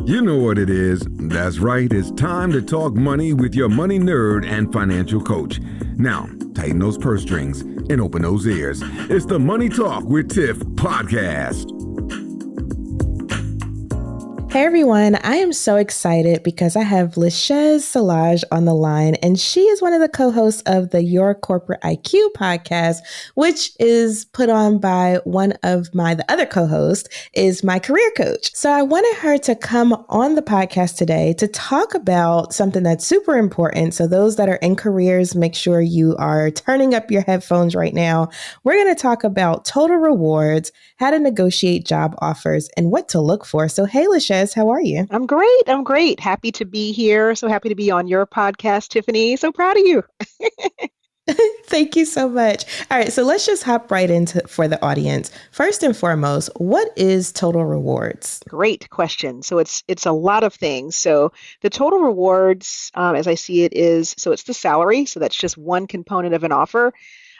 You know what it is. That's right. It's time to talk money with your money nerd and financial coach. Now, tighten those purse strings and open those ears. It's the Money Talk with Tiff podcast. Hey everyone, I am so excited because I have LeChez Solages on the line, and she is one of the co-hosts of the Your Corporate IQ podcast, which is put on by one of the other co-hosts is my career coach. So I wanted her to come on the podcast today to talk about something that's super important. So those that are in careers, make sure you are turning up your headphones right now. We're going to talk about total rewards, how to negotiate job offers, and what to look for. So hey, LeChez, how are you? I'm great. Happy to be here. So happy to be on your podcast, Tiffany. So proud of you. Thank you so much. All right, so let's just hop right into for the audience. First and foremost, what is total rewards? Great question. So it's a lot of things. So the total rewards, as I see it, it's the salary. So that's just one component of an offer.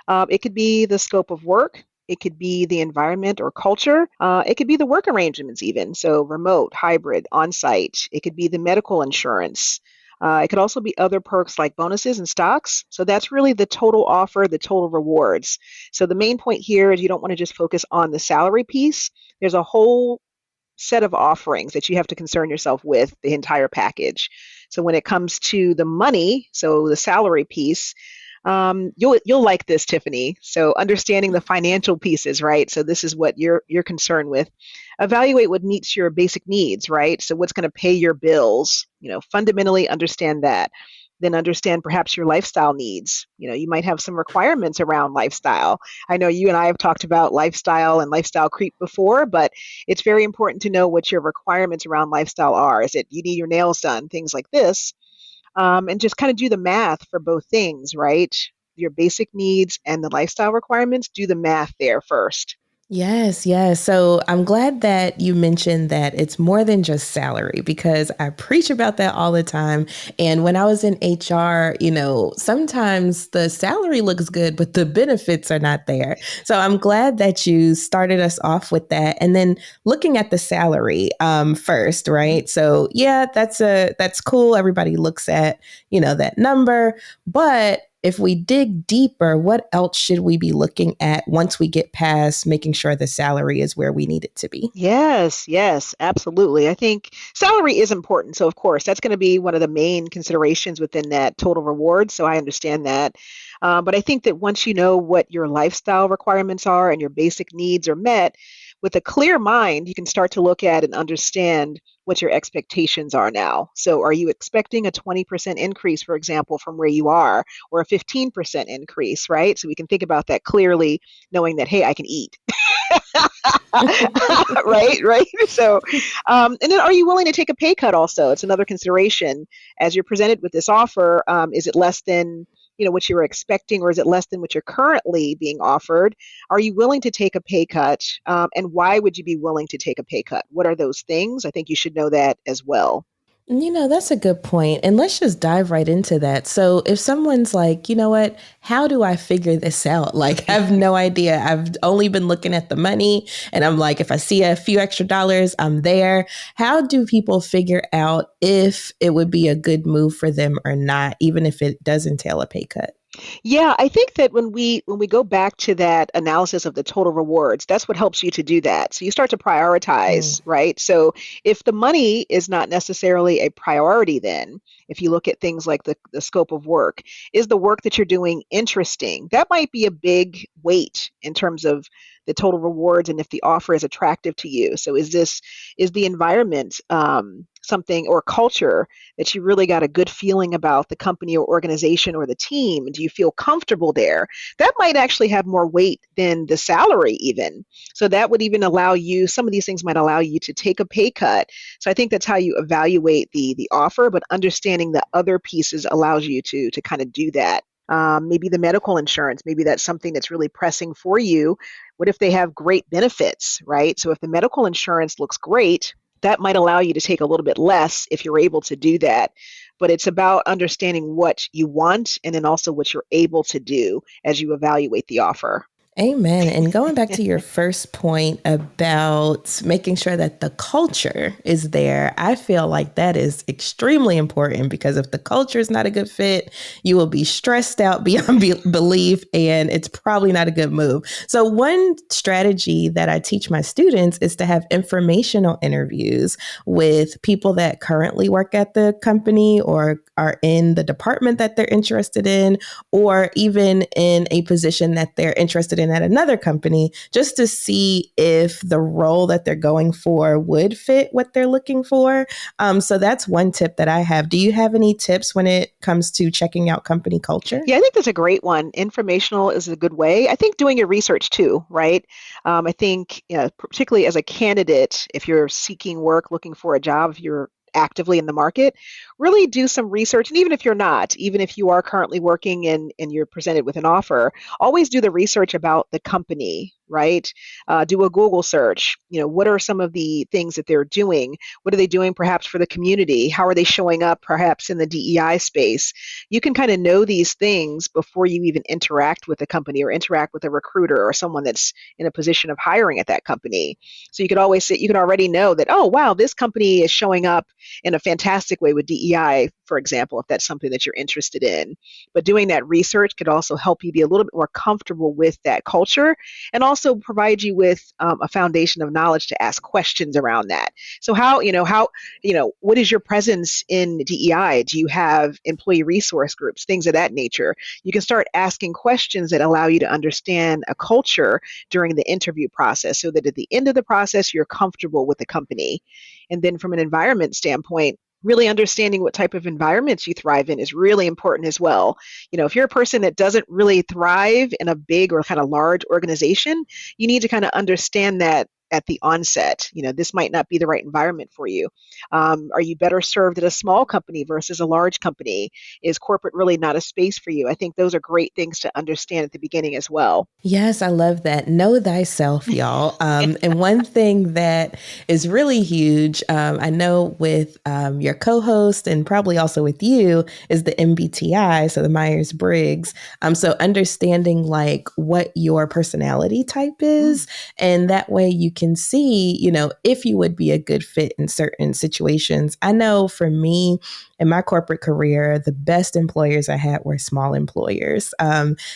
It could be the scope of work. It could be the environment or culture. It could be the work arrangements even. So remote, hybrid, on-site. It could be the medical insurance. It could also be other perks like bonuses and stocks. So that's really the total offer, the total rewards. So the main point here is you don't want to just focus on the salary piece. There's a whole set of offerings that you have to concern yourself with, the entire package. So when it comes to the money, so the salary piece, you'll like this, Tiffany. So understanding the financial pieces, right? So this is what you're concerned with. Evaluate what meets your basic needs, right? So what's going to pay your bills? Fundamentally understand that. Then understand perhaps your lifestyle needs. You might have some requirements around lifestyle. I know you and I have talked about lifestyle and lifestyle creep before, but it's very important to know what your requirements around lifestyle are. Is it you need your nails done, things like this? And just kind of do the math for both things, right? Your basic needs and the lifestyle requirements, do the math there first. Yes. So I'm glad that you mentioned that it's more than just salary, because I preach about that all the time. And when I was in HR, sometimes the salary looks good, but the benefits are not there. So I'm glad that you started us off with that. And then looking at the salary first, right? So yeah, that's cool. Everybody looks at, that number, but if we dig deeper, what else should we be looking at once we get past making sure the salary is where we need it to be? Yes, absolutely. I think salary is important. So of course, that's going to be one of the main considerations within that total reward. So I understand that. But I think that once you know what your lifestyle requirements are and your basic needs are met, with a clear mind, you can start to look at and understand what your expectations are now. So are you expecting a 20% increase, for example, from where you are, or a 15% increase, right? So we can think about that clearly, knowing that, hey, I can eat. Right. So, and then are you willing to take a pay cut also? It's another consideration. As you're presented with this offer, is it less than what you were expecting, or is it less than what you're currently being offered? Are you willing to take a pay cut? And why would you be willing to take a pay cut? What are those things? I think you should know that as well. That's a good point. And let's just dive right into that. So if someone's like, you know what, how do I figure this out? Like, I have no idea. I've only been looking at the money, and I'm like, if I see a few extra dollars, I'm there. How do people figure out if it would be a good move for them or not, even if it does entail a pay cut? Yeah, I think that when we go back to that analysis of the total rewards, that's what helps you to do that. So you start to prioritize, right? So if the money is not necessarily a priority, then if you look at things like the scope of work, is the work that you're doing interesting? That might be a big weight in terms of the total rewards and if the offer is attractive to you. So is the environment something or culture that you really got a good feeling about the company or organization or the team? Do you feel comfortable there? That might actually have more weight than the salary even. So that would even allow you, some of these things might allow you to take a pay cut. So I think that's how you evaluate the offer, but understanding the other pieces allows you to kind of do that. Maybe the medical insurance, maybe that's something that's really pressing for you. What if they have great benefits, right? So if the medical insurance looks great, that might allow you to take a little bit less if you're able to do that. But it's about understanding what you want and then also what you're able to do as you evaluate the offer. Amen. And going back to your first point about making sure that the culture is there, I feel like that is extremely important because if the culture is not a good fit, you will be stressed out beyond belief, and it's probably not a good move. So, one strategy that I teach my students is to have informational interviews with people that currently work at the company or are in the department that they're interested in, or even in a position that they're interested in at another company, just to see if the role that they're going for would fit what they're looking for. So that's one tip that I have. Do you have any tips when it comes to checking out company culture? Yeah, I think that's a great one. Informational is a good way. I think doing your research too, right? I think, particularly as a candidate, if you're seeking work, looking for a job, if you're actively in the market, really do some research. And even if you're not, even if you are currently working and you're presented with an offer, always do the research about the company, right? Do a Google search. What are some of the things that they're doing? What are they doing perhaps for the community? How are they showing up perhaps in the DEI space? You can kind of know these things before you even interact with a company or interact with a recruiter or someone that's in a position of hiring at that company. So you could already know that, oh, wow, this company is showing up in a fantastic way with DEI, for example, if that's something that you're interested in. But doing that research could also help you be a little bit more comfortable with that culture and also provide you with a foundation of knowledge to ask questions around that. So what is your presence in DEI? Do you have employee resource groups, things of that nature? You can start asking questions that allow you to understand a culture during the interview process so that at the end of the process, you're comfortable with the company. And then from an environment standpoint, really understanding what type of environments you thrive in is really important as well. If you're a person that doesn't really thrive in a big or kind of large organization, you need to kind of understand that at the onset. This might not be the right environment for you. Are you better served at a small company versus a large company? Is corporate really not a space for you? I think those are great things to understand at the beginning as well. Yes, I love that. Know thyself, y'all. And one thing that is really huge, I know with your co host and probably also with you, is the MBTI, so the Myers Briggs. So understanding like what your personality type is, and that way you can see, if you would be a good fit in certain situations. I know for me, in my corporate career, the best employers I had were small employers.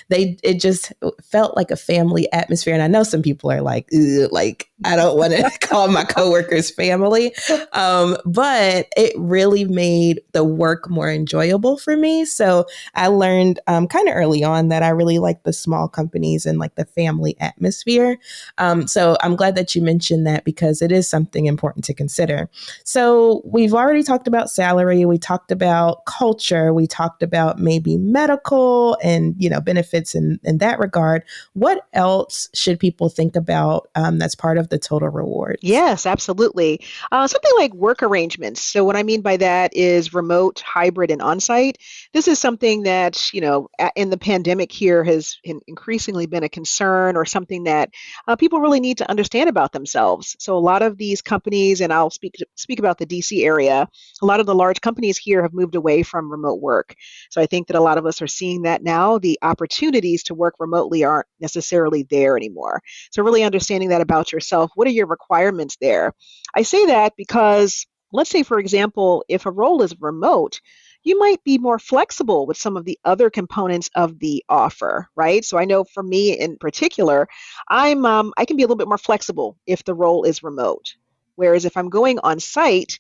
It just felt like a family atmosphere. And I know some people are like, I don't want to call my coworkers family. But it really made the work more enjoyable for me. So I learned kind of early on that I really like the small companies and like the family atmosphere. So I'm glad that you mentioned that because it is something important to consider. So we've already talked about salary. We talked about culture. We talked about maybe medical and, benefits in that regard. What else should people think about that's part of the total rewards? Yes, absolutely. Something like work arrangements. So what I mean by that is remote, hybrid, and on-site. This is something that, in the pandemic here has increasingly been a concern or something that people really need to understand about themselves. So a lot of these companies, and I'll speak about the DC area, a lot of the large companies here have moved away from remote work. So I think that a lot of us are seeing that now. The opportunities to work remotely aren't necessarily there anymore. So really understanding that about yourself. What are your requirements there? I say that because let's say, for example, if a role is remote, you might be more flexible with some of the other components of the offer, right? So I know for me in particular, I can be a little bit more flexible if the role is remote. Whereas if I'm going on site,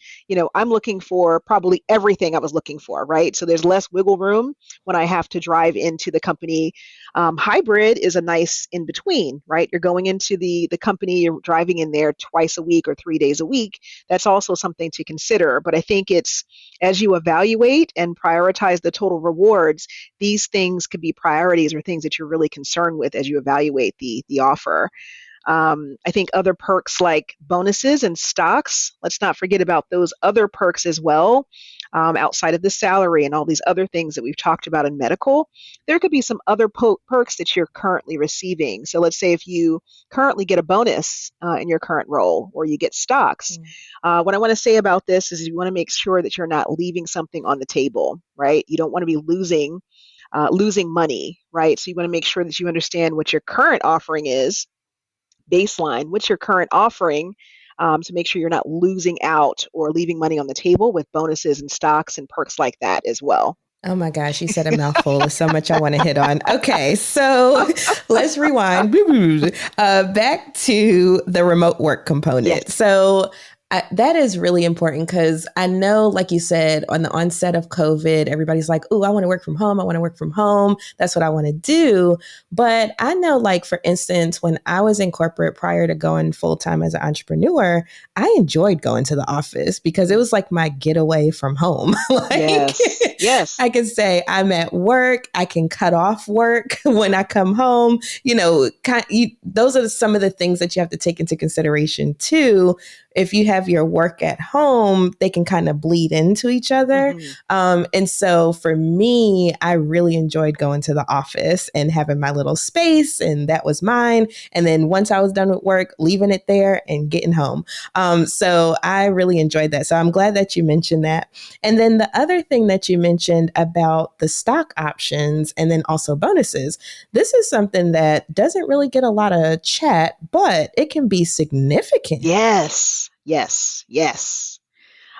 I'm looking for probably everything I was looking for, right? So there's less wiggle room when I have to drive into the company. Hybrid is a nice in between, right? You're going into the company, you're driving in there twice a week or 3 days a week. That's also something to consider. But I think it's as you evaluate and prioritize the total rewards, these things could be priorities or things that you're really concerned with as you evaluate the offer. I think other perks like bonuses and stocks, let's not forget about those other perks as well, outside of the salary and all these other things that we've talked about in medical. There could be some other perks that you're currently receiving. So let's say if you currently get a bonus in your current role or you get stocks. What I want to say about this is you want to make sure that you're not leaving something on the table, right? You don't want to be losing losing money, right? So you want to make sure that you understand what your current offering is, baseline, what's your current offering, to make sure you're not losing out or leaving money on the table with bonuses and stocks and perks like that as well. Oh my gosh, you said a mouthful. There's so much I want to hit on. Okay, so let's rewind back to the remote work component. Yes. So that is really important because I know, like you said, on the onset of COVID, everybody's like, oh, I want to work from home. I want to work from home. That's what I want to do. But I know, like, for instance, when I was in corporate prior to going full time as an entrepreneur, I enjoyed going to the office because it was like my getaway from home. Like, Yes. Yes. I can say I'm at work. I can cut off work when I come home. Those are some of the things that you have to take into consideration too. If you have your work at home, they can kind of bleed into each other. And so for me, I really enjoyed going to the office and having my little space, and that was mine. And then once I was done with work, leaving it there and getting home. So I really enjoyed that. So I'm glad that you mentioned that. And then the other thing that you mentioned about the stock options and then also bonuses, this is something that doesn't really get a lot of chat, but it can be significant. Yes. Yes. Yes.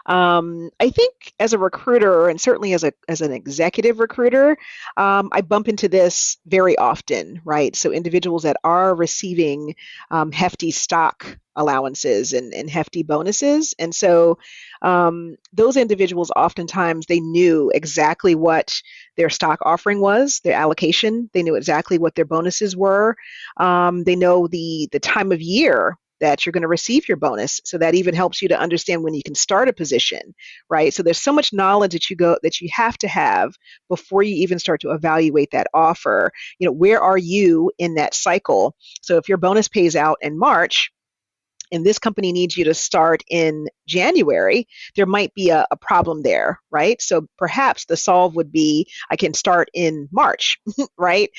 I think as a recruiter, and certainly as an executive recruiter, I bump into this very often, right? So individuals that are receiving hefty stock allowances and hefty bonuses, and so those individuals oftentimes they knew exactly what their stock offering was, their allocation. They knew exactly what their bonuses were. They know the time of year that you're going to receive your bonus. So that even helps you to understand when you can start a position, right? So there's so much knowledge that you have to have before you even start to evaluate that offer. Where are you in that cycle? So if your bonus pays out in March, and this company needs you to start in January, there might be a problem there, right? So perhaps the solve would be I can start in March, right?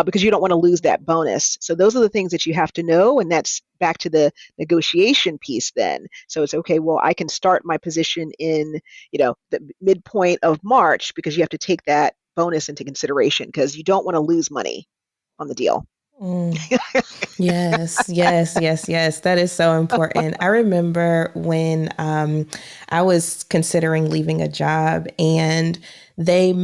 Because you don't want to lose that bonus. So those are the things that you have to know, and that's back to the negotiation piece then. So it's okay, well, I can start my position in, the midpoint of March because you have to take that bonus into consideration because you don't want to lose money on the deal. Mm. Yes, yes, yes, yes. That is so important. I remember when I was considering leaving a job and they didn't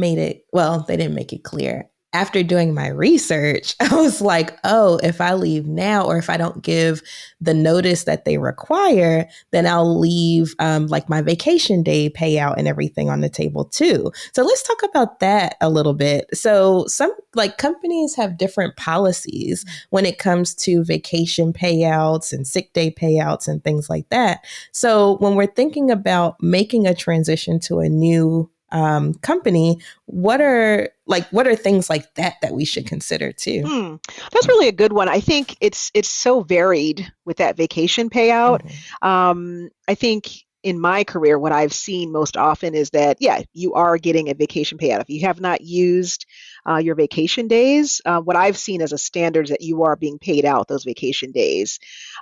make it clear. After doing my research, I was like, oh, if I leave now or if I don't give the notice that they require, then I'll leave like my vacation day payout and everything on the table too. So let's talk about that a little bit. So some like companies have different policies when it comes to vacation payouts and sick day payouts and things like that. So when we're thinking about making a transition to a new company, what are things like that we should consider too? That's really a good one. I think it's so varied with that vacation payout. I think in my career, what I've seen most often is that, yeah, you are getting a vacation payout. If you have not used your vacation days, what I've seen as a standard is that you are being paid out those vacation days.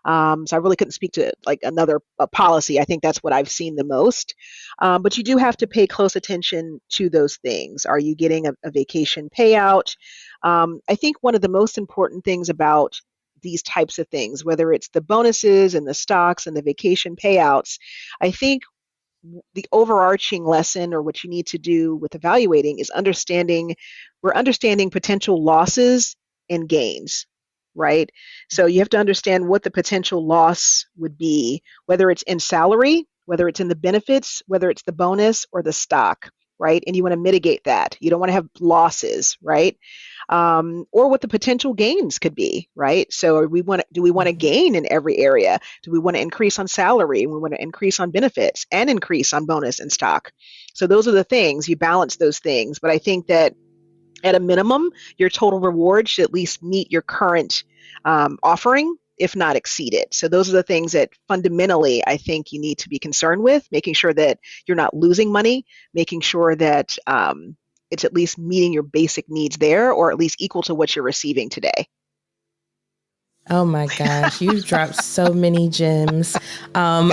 So I really couldn't speak to like another policy. I think that's what I've seen the most. But you do have to pay close attention to those things. Are you getting a vacation payout? I think one of the most important things about these types of things, whether it's the bonuses and the stocks and the vacation payouts, I think the overarching lesson or what you need to do with evaluating is we're understanding potential losses and gains, right? So you have to understand what the potential loss would be, whether it's in salary, whether it's in the benefits, whether it's the bonus or the stock, right? And you want to mitigate that. You don't want to have losses, right? Or what the potential gains could be, right? So do we want to gain in every area? Do we want to increase on salary? We want to increase on benefits and increase on bonus and stock. So those are the things, you balance those things. But I think that at a minimum, your total reward should at least meet your current offering, if not exceed it. So those are the things that fundamentally I think you need to be concerned with, making sure that you're not losing money, making sure that it's at least meeting your basic needs there, or at least equal to what you're receiving today. Oh my gosh, you've dropped so many gems on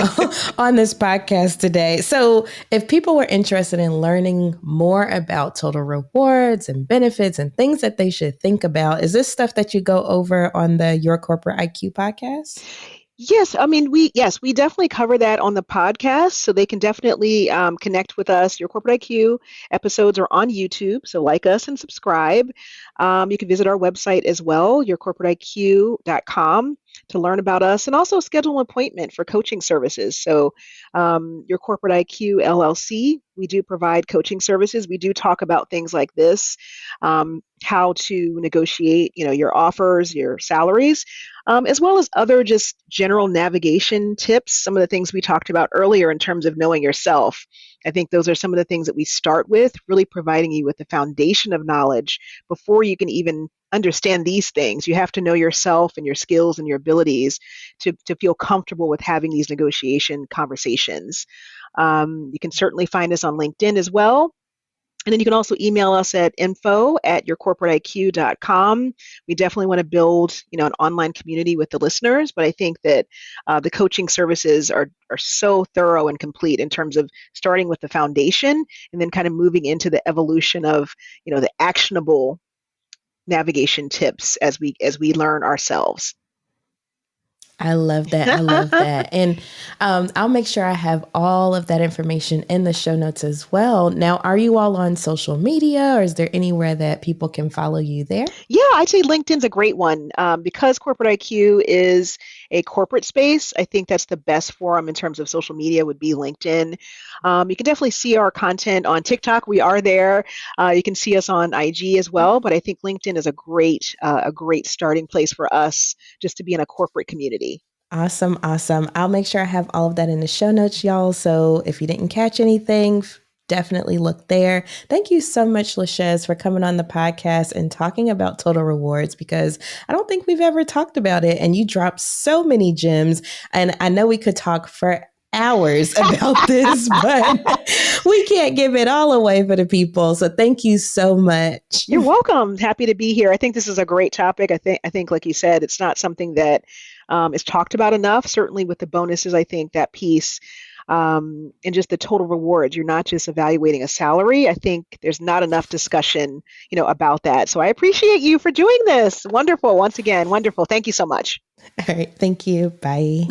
this podcast today. So, if people were interested in learning more about total rewards and benefits and things that they should think about, is this stuff that you go over on the Your Corporate IQ podcast? Yes, I mean, we definitely cover that on the podcast, so they can definitely connect with us. Your Corporate IQ episodes are on YouTube, so like us and subscribe. You can visit our website as well, yourcorporateiq.com, to learn about us and also schedule an appointment for coaching services. So, Your Corporate IQ LLC, we do provide coaching services. We do talk about things like this, how to negotiate, your offers, your salaries, as well as other just general navigation tips. Some of the things we talked about earlier in terms of knowing yourself. I think those are some of the things that we start with, really providing you with the foundation of knowledge before you can even understand these things. You have to know yourself and your skills and your abilities to feel comfortable with having these negotiation conversations. You can certainly find us on LinkedIn as well. And then you can also email us at info@yourcorporateiq.com. We definitely want to build, an online community with the listeners, but I think that the coaching services are so thorough and complete in terms of starting with the foundation and then kind of moving into the evolution of, the actionable navigation tips as we learn ourselves. I love that. I love that. And I'll make sure I have all of that information in the show notes as well. Now, are you all on social media, or is there anywhere that people can follow you there? Yeah, I'd say LinkedIn's a great one. Because Corporate IQ is a corporate space, I think that's the best forum in terms of social media would be LinkedIn. You can definitely see our content on TikTok. We are there. You can see us on IG as well, but I think LinkedIn is a great starting place for us just to be in a corporate community. Awesome. Awesome. I'll make sure I have all of that in the show notes, y'all. So if you didn't catch anything, definitely look there. Thank you so much, LeChez, for coming on the podcast and talking about total rewards, because I don't think we've ever talked about it. And you dropped so many gems. And I know we could talk for hours about this, but we can't give it all away for the people. So thank you so much. You're welcome. Happy to be here. I think this is a great topic. I think, like you said, it's not something that is talked about enough. Certainly with the bonuses, I think that piece and just the total rewards. You're not just evaluating a salary. I think there's not enough discussion, about that. So I appreciate you for doing this. Wonderful. Once again, wonderful. Thank you so much. All right. Thank you. Bye.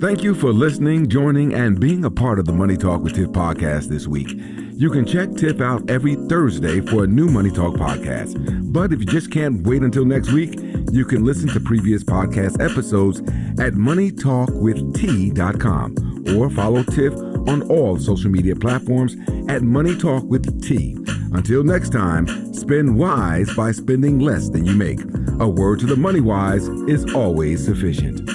Thank you for listening, joining, and being a part of the Money Talk with Tiff podcast this week. You can check Tiff out every Thursday for a new Money Talk podcast. But if you just can't wait until next week, you can listen to previous podcast episodes at moneytalkwitht.com or follow Tiff on all social media platforms at Money Talk with T. Until next time, spend wise by spending less than you make. A word to the money wise is always sufficient.